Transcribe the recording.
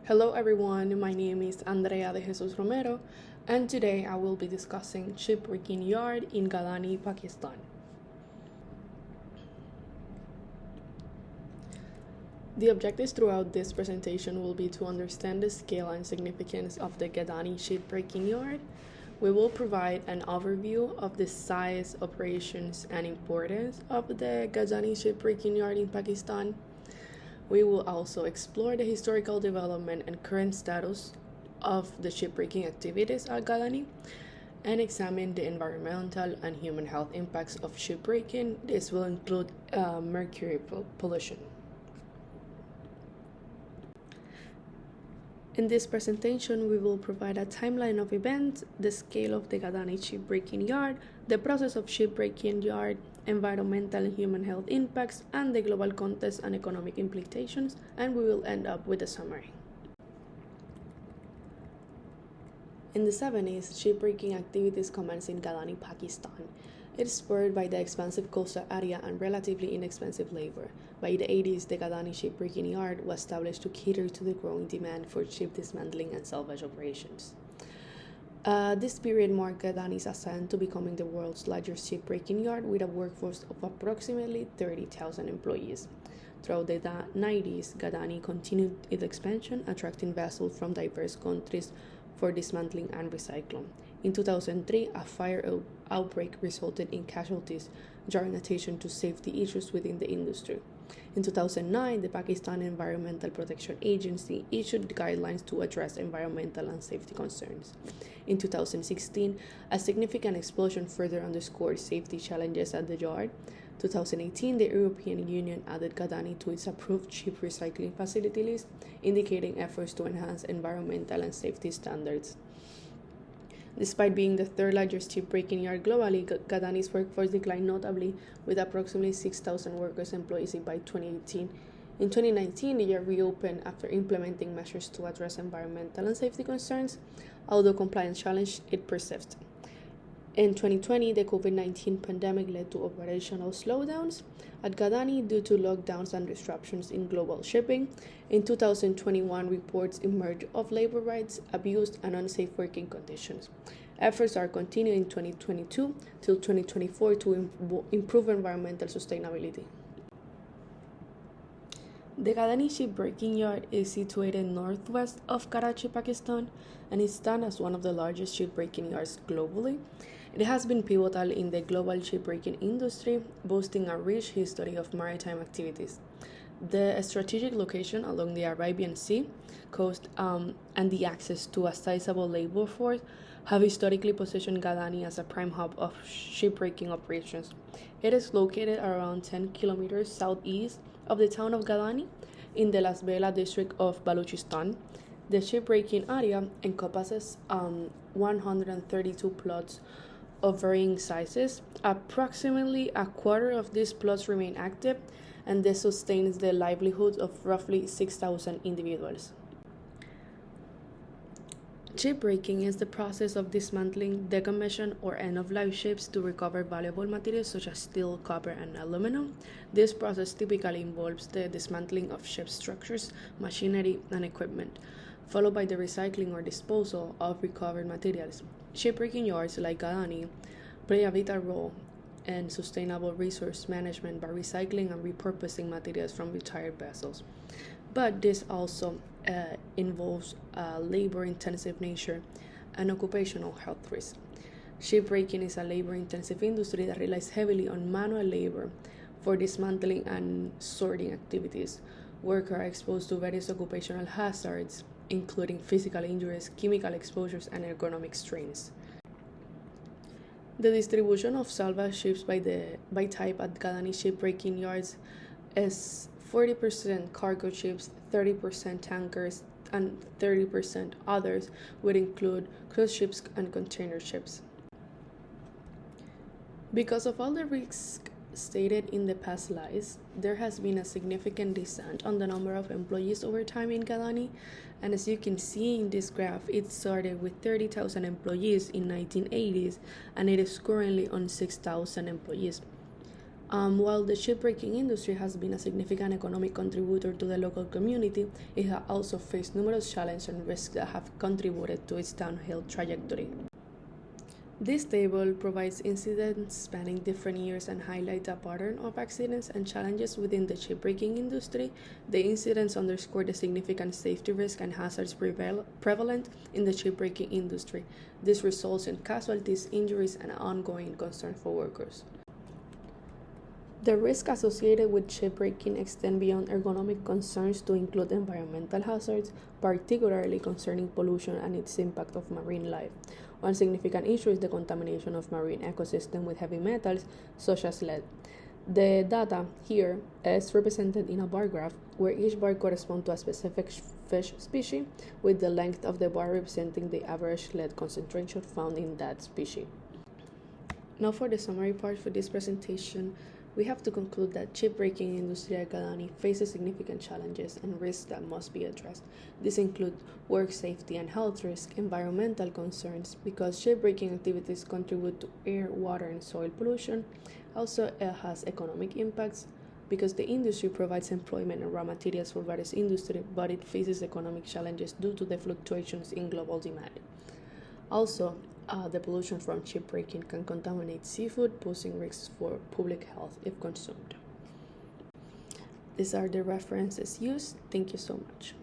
Hello everyone, my name is Andrea de Jesus Romero, and today I will be discussing shipbreaking yard in Gadani, Pakistan. The objectives throughout this presentation will be to understand the scale and significance of the Gadani shipbreaking yard. We will provide an overview of the size, operations, and importance of the Gadani shipbreaking yard in Pakistan. We will also explore the historical development and current status of the shipbreaking activities at Gadani and examine the environmental and human health impacts of shipbreaking. This will include mercury pollution. In this presentation, we will provide a timeline of events, the scale of the Gadani shipbreaking yard, the process of shipbreaking yard, environmental and human health impacts, and the global context and economic implications, and we will end up with a summary. In the 70s, shipbreaking activities commenced in Gadani, Pakistan. It is spurred by the expansive coastal area and relatively inexpensive labor. By the 80s, the Gadani shipbreaking yard was established to cater to the growing demand for ship dismantling and salvage operations. This period marked Gadani's ascent to becoming the world's largest shipbreaking yard with a workforce of approximately 30,000 employees. Throughout the 90s, Gadani continued its expansion, attracting vessels from diverse countries for dismantling and recycling. In 2003, a fire outbreak resulted in casualties, drawing attention to safety issues within the industry. In 2009, the Pakistan Environmental Protection Agency issued guidelines to address environmental and safety concerns. In 2016, a significant explosion further underscored safety challenges at the yard. 2018, the European Union added Gadani to its approved ship recycling facility list, indicating efforts to enhance environmental and safety standards. Despite being the third largest shipbreaking yard globally, Gadani's workforce declined notably, with approximately 6,000 workers employed by 2018. In 2019, the yard reopened after implementing measures to address environmental and safety concerns, although compliance challenge it persists. In 2020, the COVID-19 pandemic led to operational slowdowns at Gadani due to lockdowns and disruptions in global shipping. In 2021, reports emerged of labor rights abuse and unsafe working conditions. Efforts are continuing in 2022 till 2024 to improve environmental sustainability. The Gadani shipbreaking yard is situated northwest of Karachi, Pakistan, and it stands as one of the largest shipbreaking yards globally. It has been pivotal in the global shipbreaking industry, boasting a rich history of maritime activities. The strategic location along the Arabian Sea coast and the access to a sizable labor force have historically positioned Gadani as a prime hub of shipbreaking operations. It is located around 10 kilometers southeast of the town of Gadani in the Las Bela district of Balochistan. The shipbreaking area encompasses 132 plots of varying sizes. Approximately a quarter of these plots remain active, and this sustains the livelihoods of roughly 6,000 individuals. Shipbreaking is the process of dismantling, decommission, or end-of-life ships to recover valuable materials such as steel, copper, and aluminum. This process typically involves the dismantling of ship structures, machinery, and equipment, followed by the recycling or disposal of recovered materials. Shipbreaking yards like Gadani play a vital role in sustainable resource management by recycling and repurposing materials from retired vessels. But this also involves labor-intensive nature and occupational health risks. Shipbreaking is a labor-intensive industry that relies heavily on manual labor for dismantling and sorting activities. Workers are exposed to various occupational hazards, including physical injuries, chemical exposures, and ergonomic strains. The distribution of salvage ships by type at Gadani shipbreaking yards is 40% cargo ships, 30% tankers, and 30% others, would include cruise ships and container ships. Because of all the risks stated in the past slides, there has been a significant descent on the number of employees over time in Gadani, and as you can see in this graph, it started with 30,000 employees in 1980s, and it is currently on 6,000 employees. While the shipbreaking industry has been a significant economic contributor to the local community, it has also faced numerous challenges and risks that have contributed to its downhill trajectory. This table provides incidents spanning different years and highlights a pattern of accidents and challenges within the shipbreaking industry. The incidents underscore the significant safety risks and hazards prevalent in the shipbreaking industry. This results in casualties, injuries, and ongoing concern for workers. The risks associated with shipbreaking extend beyond ergonomic concerns to include environmental hazards, particularly concerning pollution and its impact on marine life. One significant issue is the contamination of marine ecosystems with heavy metals such as lead. The data here is represented in a bar graph where each bar corresponds to a specific fish species, with the length of the bar representing the average lead concentration found in that species. Now for the summary part for this presentation, we have to conclude that shipbreaking industry at Gadani faces significant challenges and risks that must be addressed. These include work safety and health risks, environmental concerns, because shipbreaking activities contribute to air, water, and soil pollution. Also, it has economic impacts, because the industry provides employment and raw materials for various industries, but it faces economic challenges due to the fluctuations in global demand. Also, the pollution from shipbreaking can contaminate seafood, posing risks for public health if consumed. These are the references used. Thank you so much.